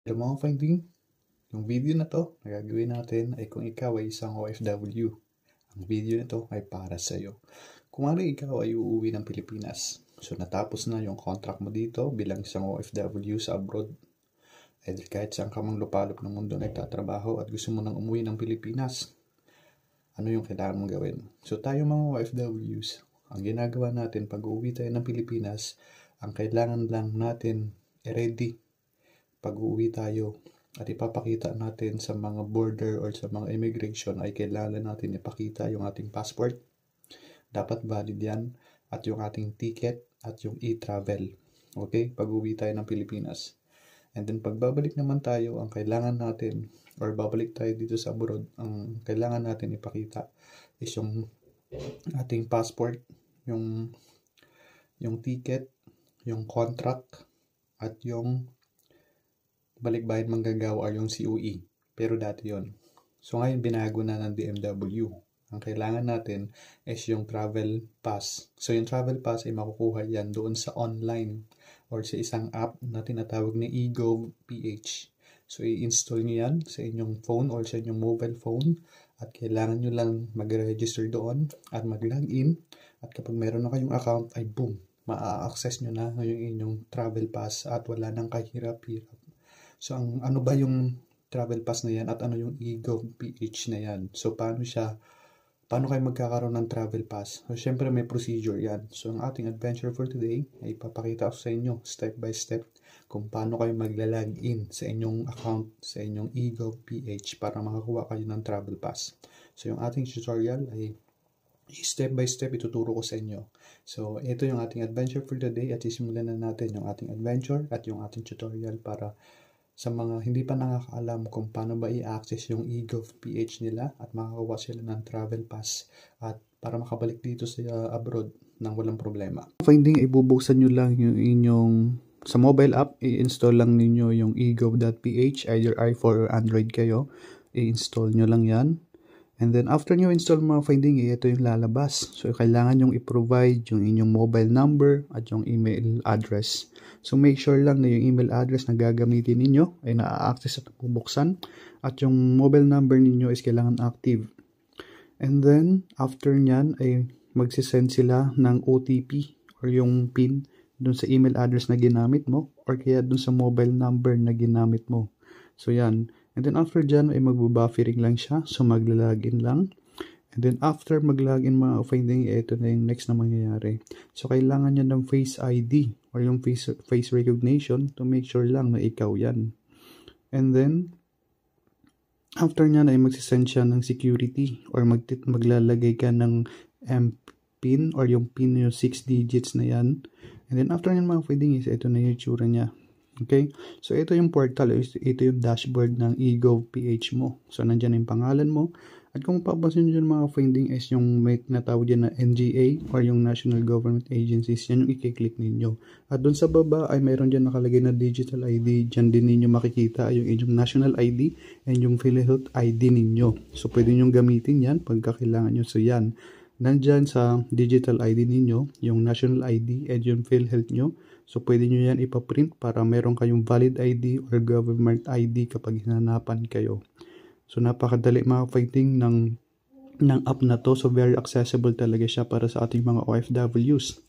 Alam mo, finding, yung video na to na gagawin natin ay kung ikaw ay isang OFW. Ang video na to ay para sa iyo. Kung ano ikaw ay uuwi ng Pilipinas, so natapos na yung contract mo dito bilang isang OFW sa abroad, eh kahit saan ka mang lupalop ng mundo nagtatrabaho at gusto mo nang umuwi ng Pilipinas, ano yung kailangan mong gawin? So tayo mga OFWs, ang ginagawa natin pag uuwi tayo ng Pilipinas, ang kailangan lang natin ready pag uuwi tayo at ipapakita natin sa mga border or sa mga immigration ay kailangan natin ipakita yung ating passport. Dapat valid yan at yung ating ticket at yung e-travel. Okay? Pag uuwi tayo ng Pilipinas. And then pagbabalik naman tayo, ang kailangan natin or babalik tayo dito sa abroad, ang kailangan natin ipakita is yung ating passport, yung ticket, yung contract at yung balikbayan manggagawa or yung COE. Pero dati yon. So ngayon binago na ng DMW. Ang kailangan natin is yung travel pass. So yung travel pass ay makukuha yan doon sa online or sa isang app na tinatawag na eGov.ph. So i-install nyo yan sa inyong phone or sa inyong mobile phone at kailangan nyo lang mag-register doon at mag-login at kapag meron na kayong account ay boom, ma-access nyo na yung inyong travel pass at wala nang kahirap-hirap. So, ano ba yung travel pass na yan at ano yung eGov.ph na yan? So, paano kayo magkakaroon ng travel pass? So, syempre may procedure yan. So, ang ating adventure for today ay ipapakita ko sa inyo step by step kung paano kayo magla-login sa inyong account sa inyong eGov.ph para makakuha kayo ng travel pass. So, yung ating tutorial ay step by step ituturo ko sa inyo. So, ito yung ating adventure for today at isimulan na natin yung ating adventure at yung ating tutorial para sa mga hindi pa nakakaalam kung paano ba i-access yung eGov.ph nila at makakuha sila ng travel pass at para makabalik dito sa abroad nang walang problema. Finding, ibubuksan nyo lang yung inyong sa mobile app, i-install lang ninyo yung eGov.ph, either iPhone or Android kayo, i-install nyo lang yan. And then after nyo install mga finding, ito yung lalabas. So kailangan yung i-provide yung inyong mobile number at yung email address. So make sure lang na yung email address na gagamitin ninyo ay na-access at bubuksan at yung mobile number ninyo is kailangan active. And then after nyan ay magsisend sila ng OTP or yung PIN dun sa email address na ginamit mo or kaya dun sa mobile number na ginamit mo. So yan. And then after dyan ay magbubuffering lang siya. So maglalagin lang. And then after maglagin mga finding, ito na yung next na mangyayari. So kailangan nyo ng Face ID or yung face recognition to make sure lang na ikaw yan. And then after nyan ay magsisend siya ng security or maglalagay ka ng PIN or yung PIN yung 6 digits na yan. And then after nyan mga finding is ito na yung itsura niya. Okay? So, ito yung portal. Ito yung dashboard ng eGov.ph mo. So, nandyan yung pangalan mo. At kung papansin nyo yung mga finding is yung may tinatawag dyan na NGA or yung National Government Agencies. Yan yung i-click ninyo. At dun sa baba ay mayroon dyan nakalagay na digital ID. Dyan din ninyo makikita yung inyong national ID and yung PhilHealth ID ninyo. So, pwede nyo gamitin yan pagka kailangan nyo. So, yan. Nandyan sa digital ID ninyo, yung national ID and yung PhilHealth nyo. So, pwede nyo yan ipaprint para meron kayong valid ID or government ID kapag hinanapan kayo. So, napakadali mga finding ng app na to. So, very accessible talaga siya para sa ating mga OFWs.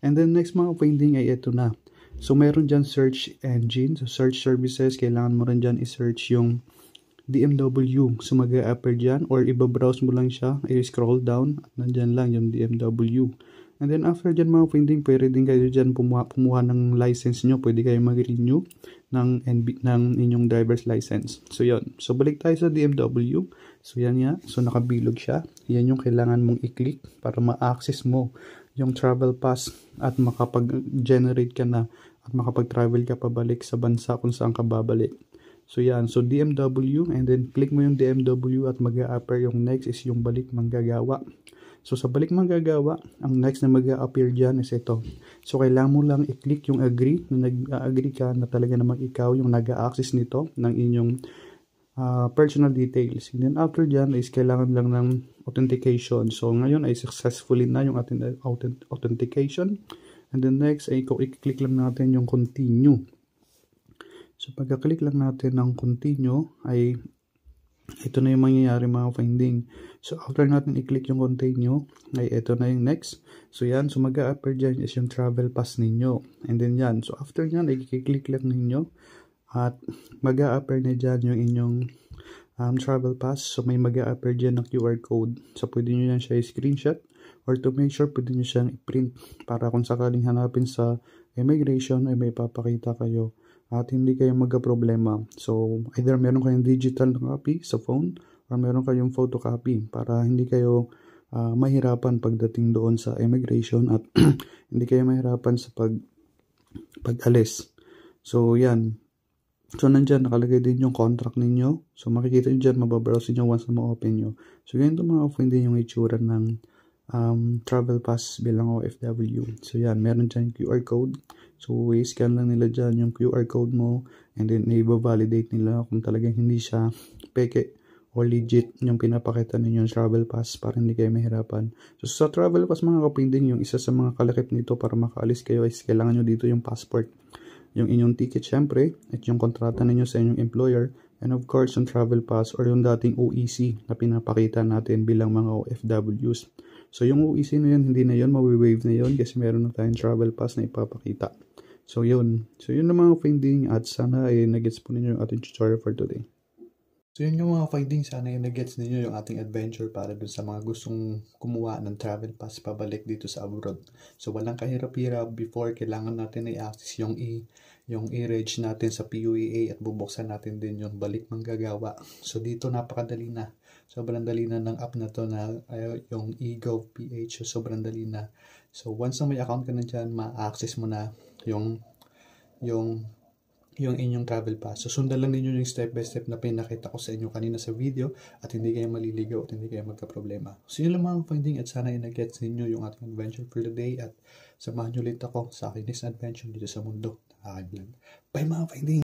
And then, next mga finding ay ito na. So, meron dyan search engine. So, search services, kailangan mo rin dyan i-search yung DMW. So, mag-a-appear dyan or iba-browse mo lang siya. I-scroll down at nandyan lang yung DMW. And then after dyan mga finding, pwede din kayo dyan pumuha ng license nyo. Pwede kayo mag-renew ng inyong driver's license. So yun. So balik tayo sa DMW. So yan nga. So nakabilog siya. Yan yung kailangan mong i-click para ma-access mo yung travel pass at makapag-generate ka na at makapag-travel ka pabalik sa bansa kung saan ka babalik. So yan. So DMW and then click mo yung DMW at mag-a-appear yung next is yung balik manggagawa. So, sa balik manggagawa, ang next na mag-a-appear dyan is ito. So, kailangan mo lang i-click yung agree na nag-agree ka na talaga namang ikaw yung nag-a-access nito ng inyong personal details. And then, after dyan is kailangan lang ng authentication. So, ngayon ay successfully na yung ating authentication. And then, next ay i-click lang natin yung continue. So pagka-click lang natin ng continue ay ito na yung mangyayari mga finding. So after natin i-click yung continue ay ito na yung next. So yan, so mag-a-appear dyan is yung travel pass ninyo. And then yan, so after yan ay i-click lang ninyo at mag-a-appear na dyan yung inyong travel pass. So may mag-a-appear dyan na QR code. So pwede nyo yan siya i-screenshot or to make sure pwede nyo siyang i-print para kung sakaling hanapin sa immigration ay may papakita kayo at hindi kayo magka-problema. So either meron kayong digital na copy sa phone or meron kayong photocopy para hindi kayo mahirapan pagdating doon sa immigration at hindi kayo mahirapan sa pag-alis. So yan. So nandyan nakalagay din yung contract ninyo. So makikita nyo dyan, mababrowse nyo once na ma-open nyo. So ganito mga hindi yung itsura ng travel pass bilang OFW. So yan, meron dyan QR code. So i-scan lang nila dyan yung QR code mo and then i-validate nila kung talagang hindi siya peke or legit yung pinapakita ninyong travel pass para hindi kayo mahirapan. So sa travel pass mga kapinding, yung isa sa mga kalakip nito para makaalis kayo is kailangan nyo dito yung passport, yung inyong ticket syempre, at yung kontrata ninyo sa inyong employer, and of course yung travel pass or yung dating OEC na pinapakita natin bilang mga OFWs. So yung OEC na yun, hindi na yun, mawi-wave na yun kasi meron na tayong travel pass na ipapakita. So yun. So yun ang mga finding at sana ay nagets po ninyo yung ating tutorial for today. So yun yung mga findings, sana yung nagets ninyo yung ating adventure para dun sa mga gustong kumuha ng travel pass pabalik dito sa abroad. So walang kahirap-hirap, before kailangan natin i-access yung i-reg natin sa PUEA at bubuksan natin din yung balik manggagawa. So dito napakadali na. Sobrang dali na ng app na to na yung eGovPH. So sobrang dali na. So once na may account ka na dyan, ma-access mo na yung inyong travel pass. So sundan lang ninyo yung step by step na pinakita ko sa inyo kanina sa video at hindi kayo maliligaw at hindi kayo magka-problema. So yun lang mga finding at sana i-gets ninyo yung ating adventure for today at samahan nyo ulit ako sa aking next adventure dito sa mundo. Bye mga finding!